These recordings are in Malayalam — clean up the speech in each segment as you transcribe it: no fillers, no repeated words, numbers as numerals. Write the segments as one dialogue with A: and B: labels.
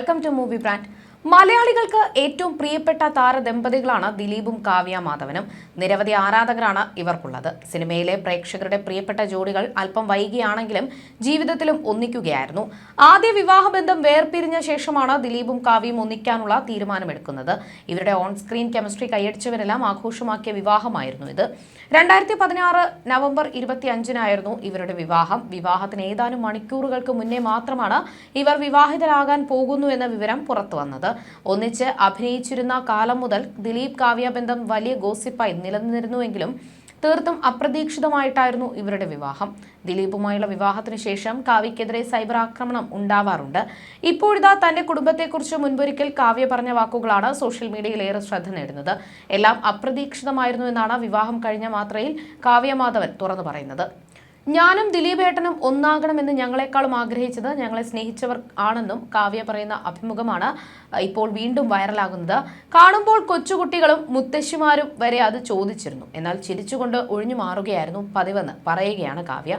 A: Welcome to movie brand. മലയാളികൾക്ക് ഏറ്റവും പ്രിയപ്പെട്ട താരദമ്പതികളാണ് ദിലീപും കാവ്യ മാധവനും. നിരവധി ആരാധകരാണ് ഇവർക്കുള്ളത്. സിനിമയിലെ പ്രേക്ഷകരുടെ പ്രിയപ്പെട്ട ജോഡികൾ അല്പം വൈകിയാണെങ്കിലും ജീവിതത്തിലും ഒന്നിക്കുകയായിരുന്നു. ആദ്യ വിവാഹബന്ധം വേർപിരിഞ്ഞ ശേഷമാണ് ദിലീപും കാവ്യയും ഒന്നിക്കാനുള്ള തീരുമാനമെടുക്കുന്നത്. ഇവരുടെ ഓൺ സ്ക്രീൻ കെമിസ്ട്രി കൈയടിച്ചവരെല്ലാം ആഘോഷമാക്കിയ വിവാഹമായിരുന്നു ഇത്. 2016 നവംബർ 25-നായിരുന്നു ഇവരുടെ വിവാഹം. വിവാഹത്തിന് ഏതാനും മണിക്കൂറുകൾക്ക് മുന്നേ മാത്രമാണ് ഇവർ വിവാഹിതരാകാൻ പോകുന്നു എന്ന വിവരം പുറത്തു വന്നത്. ഒന്നിച്ച് അഭിനയിച്ചിരുന്ന കാലം മുതൽ ദിലീപ് കാവ്യ ബന്ധം വലിയ ഗോസിപ്പായി നിലനിന്നിരുന്നുവെങ്കിലും തീർത്തും അപ്രതീക്ഷിതമായിട്ടായിരുന്നു ഇവരുടെ വിവാഹം. ദിലീപുമായുള്ള വിവാഹത്തിന് ശേഷം കാവ്യക്കെതിരെ സൈബർ ആക്രമണം ഉണ്ടാവാറുണ്ട്. ഇപ്പോഴിതാ തന്റെ കുടുംബത്തെക്കുറിച്ച് മുൻപൊരിക്കൽ കാവ്യ പറഞ്ഞ വാക്കുകളാണ് സോഷ്യൽ മീഡിയയിൽ ഏറെ ശ്രദ്ധ നേടുന്നത്. എല്ലാം അപ്രതീക്ഷിതമായിരുന്നു എന്നാണ് വിവാഹം കഴിഞ്ഞ മാത്രയിൽ കാവ്യ മാധവൻ തുറന്നു പറയുന്നത്. ഞാനും ദിലീപ് ഏട്ടനും ഒന്നാകണമെന്ന് ഞങ്ങളെക്കാളും ആഗ്രഹിച്ചത് ഞങ്ങളെ സ്നേഹിച്ചവർ ആണെന്നും കാവ്യ പറയുന്ന അഭിമുഖമാണ് ഇപ്പോൾ വീണ്ടും വൈറലാകുന്നത്. കാണുമ്പോൾ കൊച്ചുകുട്ടികളും മുത്തശ്ശിമാരും വരെ അത് ചോദിച്ചിരുന്നു. എന്നാൽ ചിരിച്ചുകൊണ്ട് ഒഴിഞ്ഞു മാറുകയായിരുന്നു പതിവെന്ന് പറയുകയാണ് കാവ്യ.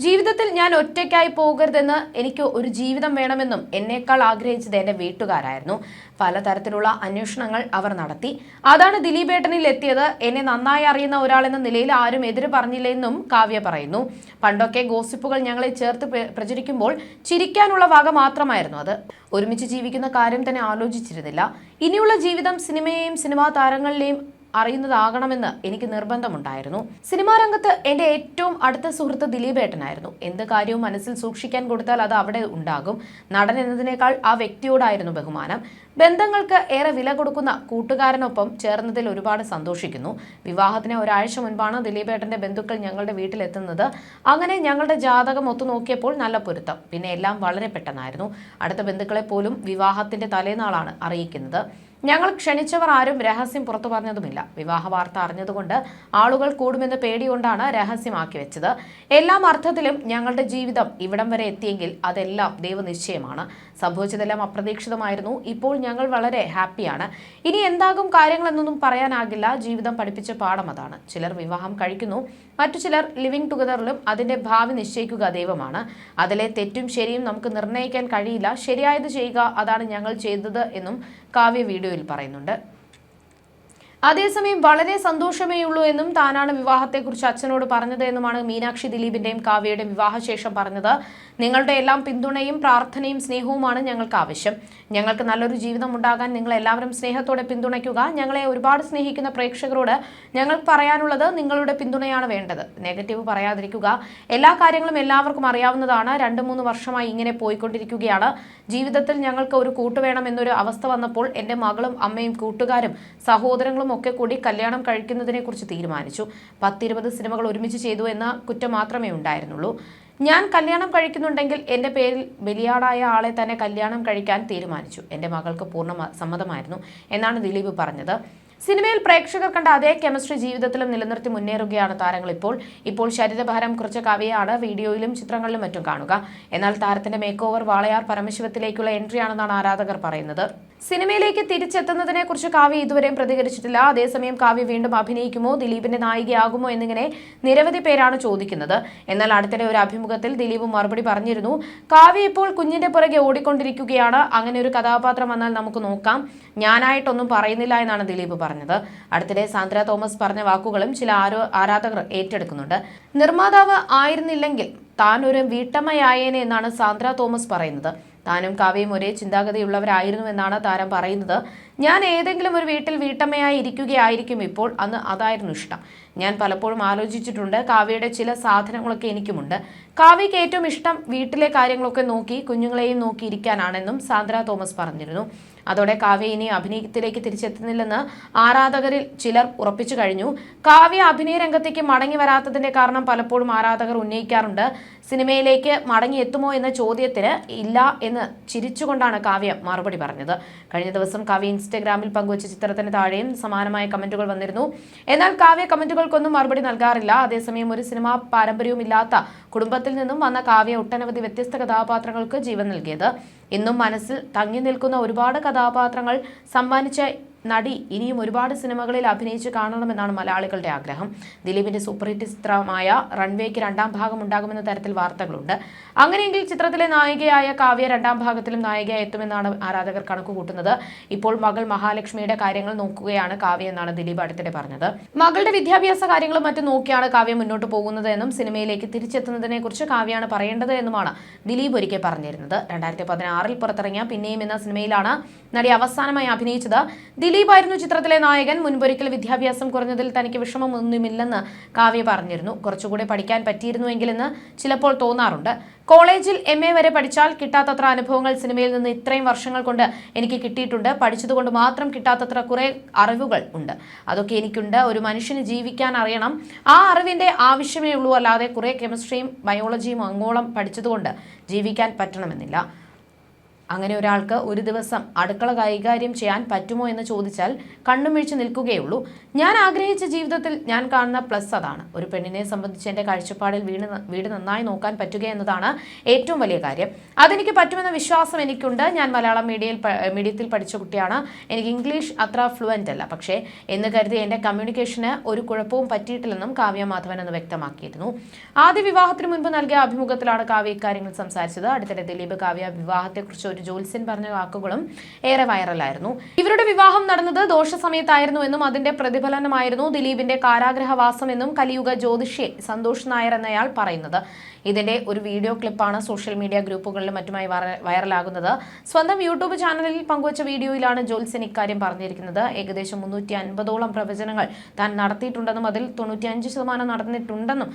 A: ജീവിതത്തിൽ ഞാൻ ഒറ്റയ്ക്കായി പോകരുതെന്ന്, എനിക്ക് ഒരു ജീവിതം വേണമെന്നും എന്നേക്കാൾ ആഗ്രഹിച്ചത് എൻ്റെ വീട്ടുകാരായിരുന്നു. പലതരത്തിലുള്ള അന്വേഷണങ്ങൾ അവർ നടത്തി. അതാണ് ദിലീപേട്ടനിൽ എത്തിയത്. എന്നെ നന്നായി അറിയുന്ന ഒരാളെന്ന നിലയിൽ ആരും എതിര് പറഞ്ഞില്ലെന്നും കാവ്യ പറയുന്നു. പണ്ടൊക്കെ ഗോസിപ്പുകൾ ഞങ്ങളെ ചേർത്ത് പ്രചരിക്കുമ്പോൾ ചിരിക്കാനുള്ള വക മാത്രമായിരുന്നു അത്. ഒരുമിച്ച് ജീവിക്കുന്ന കാര്യം തന്നെ ആലോചിച്ചിരുന്നില്ല. ഇനിയുള്ള ജീവിതം സിനിമയെയും സിനിമാ താരങ്ങളിലെയും അറിയുന്നതാകണമെന്ന് എനിക്ക് നിർബന്ധമുണ്ടായിരുന്നു. സിനിമാ രംഗത്ത് എൻ്റെ ഏറ്റവും അടുത്ത സുഹൃത്ത് ദിലീപേട്ടനായിരുന്നു. എന്ത് കാര്യവും മനസ്സിൽ സൂക്ഷിക്കാൻ കൊടുത്താൽ അത് അവിടെ ഉണ്ടാകും. നടൻ എന്നതിനേക്കാൾ ആ വ്യക്തിയോടായിരുന്നു ബഹുമാനം. ബന്ധങ്ങൾക്ക് ഏറെ വില കൊടുക്കുന്ന കൂട്ടുകാരനൊപ്പം ചേർന്നതിൽ ഒരുപാട് സന്തോഷിക്കുന്നു. വിവാഹത്തിന് ഒരാഴ്ച മുൻപാണ് ദിലീപേട്ടന്റെ ബന്ധുക്കൾ ഞങ്ങളുടെ വീട്ടിലെത്തുന്നത്. അങ്ങനെ ഞങ്ങളുടെ ജാതകം ഒത്തു നോക്കിയപ്പോൾ നല്ല പൊരുത്തം. പിന്നെ എല്ലാം വളരെ പെട്ടെന്നായിരുന്നു. അടുത്ത ബന്ധുക്കളെ പോലും വിവാഹത്തിന്റെ തലേനാളാണ് അറിയിക്കുന്നത്. ഞങ്ങൾ ക്ഷണിച്ചവർ ആരും രഹസ്യം പുറത്തു പറഞ്ഞതുമില്ല. വിവാഹ വാർത്ത അറിഞ്ഞതുകൊണ്ട് ആളുകൾ കൂടുമെന്ന് പേടികൊണ്ടാണ് രഹസ്യമാക്കി വെച്ചത്. എല്ലാം അർത്ഥത്തിലും ഞങ്ങളുടെ ജീവിതം ഇവിടം വരെ എത്തിയെങ്കിൽ അതെല്ലാം ദൈവനിശ്ചയമാണ്. സംഭവിച്ചതെല്ലാം അപ്രതീക്ഷിതമായിരുന്നു. ഇപ്പോൾ ഞങ്ങൾ വളരെ ഹാപ്പിയാണ്. ഇനി എന്താകും കാര്യങ്ങളെന്നൊന്നും പറയാനാകില്ല. ജീവിതം പഠിപ്പിച്ച പാഠം അതാണ്. ചിലർ വിവാഹം കഴിക്കുന്നു, മറ്റു ചിലർ ലിവിംഗ് ടുഗദറിലും. അതിന്റെ ഭാവി നിശ്ചയിക്കുക ദൈവമാണ്. അതിലെ തെറ്റും ശരിയും നമുക്ക് നിർണ്ണയിക്കാൻ കഴിയില്ല. ശരിയായത് ചെയ്യുക, അതാണ് ഞങ്ങൾ ചെയ്തത് എന്നും കാവ്യ വീഡിയോയിൽ പറയുന്നുണ്ട്. അതേസമയം വളരെ സന്തോഷമേയുള്ളൂ എന്നും താനാണ് വിവാഹത്തെക്കുറിച്ച് അച്ഛനോട് പറഞ്ഞത് എന്നുമാണ് മീനാക്ഷി ദിലീപിന്റെയും കാവ്യയുടെയും വിവാഹശേഷം പറഞ്ഞത്. നിങ്ങളുടെ എല്ലാം പിന്തുണയും പ്രാർത്ഥനയും സ്നേഹവുമാണ് ഞങ്ങൾക്ക് ആവശ്യം. ഞങ്ങൾക്ക് നല്ലൊരു ജീവിതം ഉണ്ടാകാൻ നിങ്ങൾ എല്ലാവരും സ്നേഹത്തോടെ പിന്തുണയ്ക്കുക. ഞങ്ങളെ ഒരുപാട് സ്നേഹിക്കുന്ന പ്രേക്ഷകരോട് ഞങ്ങൾക്ക് പറയാനുള്ളത് നിങ്ങളുടെ പിന്തുണയാണ് വേണ്ടത്. നെഗറ്റീവ് പറയാതിരിക്കുക. എല്ലാ കാര്യങ്ങളും എല്ലാവർക്കും അറിയാവുന്നതാണ്. 2-3 വർഷമായി ഇങ്ങനെ പോയിക്കൊണ്ടിരിക്കുകയാണ്. ജീവിതത്തിൽ ഞങ്ങൾക്ക് ഒരു കൂട്ടുവേണം എന്നൊരു അവസ്ഥ വന്നപ്പോൾ എൻ്റെ മകളും അമ്മയും കൂട്ടുകാരും സഹോദരങ്ങളും ഒക്കെ കൂടി കല്യാണം കഴിക്കുന്നതിനെ കുറിച്ച് തീരുമാനിച്ചു. 10-20 സിനിമകൾ ഒരുമിച്ച് ചെയ്തു എന്ന കുറ്റം മാത്രമേ ഉണ്ടായിരുന്നുള്ളൂ. ഞാൻ കല്യാണം കഴിക്കുന്നുണ്ടെങ്കിൽ എൻ്റെ പേരിൽ ബലിയാടായ ആളെ തന്നെ കല്യാണം കഴിക്കാൻ തീരുമാനിച്ചു. എൻ്റെ മകൾക്ക് പൂർണ്ണ സമ്മതമായിരുന്നു എന്നാണ് ദിലീപ് പറഞ്ഞത്. സിനിമയിൽ പ്രേക്ഷകർ കണ്ട അതേ കെമിസ്ട്രി ജീവിതത്തിലും നിലനിർത്തി മുന്നേറുകയാണ് താരങ്ങൾ. ഇപ്പോൾ ശരീരഭാരം കുറച്ച കാവ്യയാണ് വീഡിയോയിലും ചിത്രങ്ങളിലും മറ്റും കാണുക. എന്നാൽ താരത്തിന്റെ മേക്ക് ഓവർ വാളയാർ പരമശിവത്തിലേക്കുള്ള എൻട്രിയാണെന്നാണ് ആരാധകർ പറയുന്നത്. സിനിമയിലേക്ക് തിരിച്ചെത്തുന്നതിനെ കുറിച്ച് കാവ്യ ഇതുവരെയും പ്രതികരിച്ചിട്ടില്ല. അതേസമയം കാവ്യ വീണ്ടും അഭിനയിക്കുമോ, ദിലീപിന്റെ നായികയാകുമോ എന്നിങ്ങനെ നിരവധി പേരാണ് ചോദിക്കുന്നത്. എന്നാൽ അടുത്തിടെ ഒരു അഭിമുഖത്തിൽ ദിലീപ് മറുപടി പറഞ്ഞിരുന്നു. കാവ്യ ഇപ്പോൾ കുഞ്ഞിന്റെ പുറകെ ഓടിക്കൊണ്ടിരിക്കുകയാണ്. അങ്ങനെ ഒരു കഥാപാത്രം വന്നാൽ നമുക്ക് നോക്കാം. ഞാനായിട്ടൊന്നും പറയുന്നില്ല എന്നാണ് ദിലീപ് പറഞ്ഞത്. അടുത്തിടെ സാന്ദ്ര തോമസ് പറഞ്ഞ വാക്കുകളും ചില ആരാധകർ ഏറ്റെടുക്കുന്നുണ്ട്. നിർമ്മാതാവ് ആയിരുന്നില്ലെങ്കിൽ താൻ ഒരു വീട്ടമ്മയായേനെ എന്നാണ് സാന്ദ്ര തോമസ് പറയുന്നത്. താനും കാവ്യയും ഒരേ ചിന്താഗതിയുള്ളവരായിരുന്നു എന്നാണ് താരം പറയുന്നത്. ഞാൻ ഏതെങ്കിലും ഒരു വീട്ടിൽ വീട്ടമ്മയായി ഇരിക്കുകയായിരിക്കും ഇപ്പോൾ. അന്ന് അതായിരുന്നു ഇഷ്ടം. ഞാൻ പലപ്പോഴും ആലോചിച്ചിട്ടുണ്ട്. കാവ്യയുടെ ചില സാധനങ്ങളൊക്കെ എനിക്കുമുണ്ട്. കാവ്യയ്ക്ക് ഏറ്റവും ഇഷ്ടം വീട്ടിലെ കാര്യങ്ങളൊക്കെ നോക്കി കുഞ്ഞുങ്ങളെയും നോക്കി ഇരിക്കാനാണെന്നും സാന്ദ്ര തോമസ് പറഞ്ഞിരുന്നു. അതോടെ കാവ്യ ഇനി അഭിനയത്തിലേക്ക് തിരിച്ചെത്തുന്നില്ലെന്ന് ആരാധകരിൽ ചിലർ ഉറപ്പിച്ചു കഴിഞ്ഞു. കാവ്യ അഭിനയ രംഗത്തേക്ക് മടങ്ങി വരാത്തതിന്റെ കാരണം പലപ്പോഴും ആരാധകർ ഉന്നയിക്കാറുണ്ട്. സിനിമയിലേക്ക് മടങ്ങി എത്തുമോ എന്ന ചോദ്യത്തിന് ഇല്ല എന്ന് ചിരിച്ചുകൊണ്ടാണ് കാവ്യ മറുപടി പറഞ്ഞത്. കഴിഞ്ഞ ദിവസം കാവ്യ ഇൻസ്റ്റഗ്രാമിൽ പങ്കുവച്ച ചിത്രത്തിന് താഴെയും സമാനമായ കമന്റുകൾ വന്നിരുന്നു. എന്നാൽ കാവ്യ കമന്റുകൾക്കൊന്നും മറുപടി നൽകാറില്ല. അതേസമയം ഒരു സിനിമാ പാരമ്പര്യവുമില്ലാത്ത കുടുംബത്തിൽ നിന്നും വന്ന കാവ്യ ഒട്ടനവധി വ്യത്യസ്ത കഥാപാത്രങ്ങൾക്ക് ജീവൻ നൽകിയത്. ഇന്നും മനസ്സിൽ തങ്ങി നിൽക്കുന്ന ഒരുപാട് കഥാപാത്രങ്ങൾ സമ്മാനിച്ച നടി ഇനിയും ഒരുപാട് സിനിമകളിൽ അഭിനയിച്ച് കാണണമെന്നാണ് മലയാളികളുടെ ആഗ്രഹം. ദിലീപിന്റെ സൂപ്പർ ഹിറ്റ് ചിത്രമായ റൺവേക്ക് രണ്ടാം ഭാഗം ഉണ്ടാകുമെന്ന തരത്തിൽ വാർത്തകളുണ്ട്. അങ്ങനെയെങ്കിൽ ചിത്രത്തിലെ നായികയായ കാവ്യ രണ്ടാം ഭാഗത്തിലും നായികയായി എത്തുമെന്നാണ് ആരാധകർ കണക്കുകൂട്ടുന്നത്. ഇപ്പോൾ മകൾ മഹാലക്ഷ്മിയുടെ കാര്യങ്ങൾ നോക്കുകയാണ് കാവ്യ എന്നാണ് ദിലീപ് അടുത്തിടെ പറഞ്ഞത്. മകളുടെ വിദ്യാഭ്യാസ കാര്യങ്ങളും മറ്റും നോക്കിയാണ് കാവ്യ മുന്നോട്ട് പോകുന്നത് എന്നും സിനിമയിലേക്ക് തിരിച്ചെത്തുന്നതിനെ കുറിച്ച് കാവ്യാണ് പറയേണ്ടത് എന്നുമാണ് ദിലീപ് ഒരിക്കൽ പറഞ്ഞിരുന്നത്. 2016 പുറത്തിറങ്ങിയ പിന്നെയും എന്ന സിനിമയിലാണ് നടി അവസാനമായി അഭിനയിച്ചത്. ദിലീപായിരുന്നു ചിത്രത്തിലെ നായകൻ. മുൻപൊരിക്കൽ വിദ്യാഭ്യാസം കുറഞ്ഞതിൽ തനിക്ക് വിഷമമൊന്നുമില്ലെന്ന് കാവ്യ പറഞ്ഞിരുന്നു. കുറച്ചുകൂടെ പഠിക്കാൻ പറ്റിയിരുന്നുവെങ്കിലെന്ന് ചിലപ്പോൾ തോന്നാറുണ്ട്. കോളേജിൽ MA വരെ പഠിച്ചാൽ കിട്ടാത്തത്ര അനുഭവങ്ങൾ സിനിമയിൽ നിന്ന് ഇത്രയും വർഷങ്ങൾ കൊണ്ട് എനിക്ക് കിട്ടിയിട്ടുണ്ട്. പഠിച്ചതുകൊണ്ട് മാത്രം കിട്ടാത്തത്ര കുറെ അറിവുകൾ ഉണ്ട്. അതൊക്കെ എനിക്കുണ്ട്. ഒരു മനുഷ്യന് ജീവിക്കാൻ അറിയണം. ആ അറിവിന്റെ ആവശ്യമേ ഉള്ളൂ. അല്ലാതെ കുറെ കെമിസ്ട്രിയും ബയോളജിയും അങ്ങോളം പഠിച്ചതുകൊണ്ട് ജീവിക്കാൻ പറ്റണമെന്നില്ല. അങ്ങനെ ഒരാൾക്ക് ഒരു ദിവസം അടുക്കള കൈകാര്യം ചെയ്യാൻ പറ്റുമോ എന്ന് ചോദിച്ചാൽ കണ്ണും വീഴ്ച നിൽക്കുകയുള്ളൂ. ഞാൻ ആഗ്രഹിച്ച ജീവിതത്തിൽ ഞാൻ കാണുന്ന പ്ലസ് അതാണ്. ഒരു പെണ്ണിനെ സംബന്ധിച്ച് എൻ്റെ കാഴ്ചപ്പാടിൽ വീട് നന്നായി നോക്കാൻ പറ്റുക എന്നതാണ് ഏറ്റവും വലിയ കാര്യം. അതെനിക്ക് പറ്റുമെന്ന വിശ്വാസം എനിക്കുണ്ട്. ഞാൻ മലയാളം മീഡിയത്തിൽ പഠിച്ച കുട്ടിയാണ്. എനിക്ക് ഇംഗ്ലീഷ് അത്ര ഫ്ലുവൻ്റ് അല്ല. പക്ഷേ എന്ന് കരുതി എൻ്റെ കമ്മ്യൂണിക്കേഷന് ഒരു കുഴപ്പവും പറ്റിയിട്ടില്ലെന്നും കാവ്യ മാധവൻ എന്ന് വ്യക്തമാക്കിയിരുന്നു. ആദ്യ വിവാഹത്തിന് മുൻപ് നൽകിയ അഭിമുഖത്തിലാണ് കാവ്യ ഇക്കാര്യങ്ങൾ സംസാരിച്ചത്. അടുത്തിടെ ദിലീപ് കാവ്യ വിവാഹത്തെക്കുറിച്ച് ഒരു ജോത്സ്യൻ പറഞ്ഞ വാക്കുകളും ഏറെ വൈറലായിരുന്നു. ഇവരുടെ വിവാഹം നടന്നത് ദോഷ സമയത്തായിരുന്നു എന്നും അതിന്റെ പ്രതിഫലനമായിരുന്നു ദിലീപിന്റെ കാരാഗ്രഹവാസം എന്നും കലിയുഗ ജ്യോതിഷി സന്തോഷ് നായർ എന്നയാൾ പറയുന്നത്. ഇതിന്റെ ഒരു വീഡിയോ ക്ലിപ്പാണ് സോഷ്യൽ മീഡിയ ഗ്രൂപ്പുകളിലും മറ്റുമായി വൈറലാകുന്നത്. സ്വന്തം യൂട്യൂബ് ചാനലിൽ പങ്കുവച്ച വീഡിയോയിലാണ് ജോത്സ്യൻ ഇക്കാര്യം പറഞ്ഞിരിക്കുന്നത്. ഏകദേശം 350ഓളം പ്രവചനങ്ങൾ താൻ നടത്തിയിട്ടുണ്ടെന്നും അതിൽ 95% നടന്നിട്ടുണ്ടെന്നും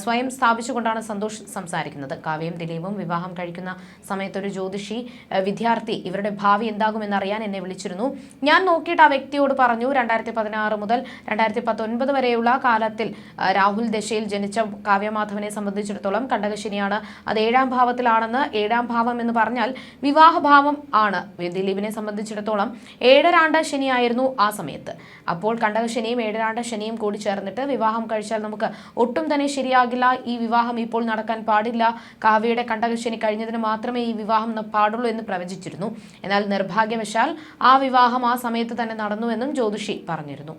A: സ്വയം സ്ഥാപിച്ചുകൊണ്ടാണ് സന്തോഷ് സംസാരിക്കുന്നത്. കാവ്യയും ദിലീപും വിവാഹം കഴിക്കുന്ന സമയത്തൊരു ജ്യോതിഷി വിദ്യാർത്ഥി ഇവരുടെ ഭാവി എന്താകുമെന്നറിയാൻ എന്നെ വിളിച്ചിരുന്നു. ഞാൻ നോക്കിയിട്ട് ആ വ്യക്തിയോട് പറഞ്ഞു, 2016 മുതൽ 2019 വരെയുള്ള കാലത്തിൽ രാഹുൽ ദശയിൽ ജനിച്ച കാവ്യമാധവനെ സംബന്ധിച്ചിടത്തോളം കണ്ടകശനിയാണ്. അത് 7ാം ഭാവത്തിലാണെന്ന്. 7ാം ഭാവം എന്ന് പറഞ്ഞാൽ വിവാഹഭാവം ആണ്. ദിലീപിനെ സംബന്ധിച്ചിടത്തോളം 7 ശനിയായിരുന്നു ആ സമയത്ത്. അപ്പോൾ കണ്ടകശനിയും 7 ശനിയും കൂടി ചേർന്നിട്ട് വിവാഹം കഴിച്ചാൽ നമുക്ക് ഒട്ടും തന്നെ ശരിയാകില്ല. ഈ വിവാഹം ഇപ്പോൾ നടക്കാൻ പാടില്ല. കാവ്യയുടെ കണ്ടകശനി കഴിഞ്ഞതിന് മാത്രമേ ഈ വിവാഹം പാടുള്ളൂ എന്ന് പ്രവചിച്ചിരുന്നു. എന്നാൽ നിർഭാഗ്യവശാൽ ആ വിവാഹം ആ സമയത്ത് തന്നെ നടന്നുവെന്നും ജ്യോതിഷി പറഞ്ഞിരുന്നു.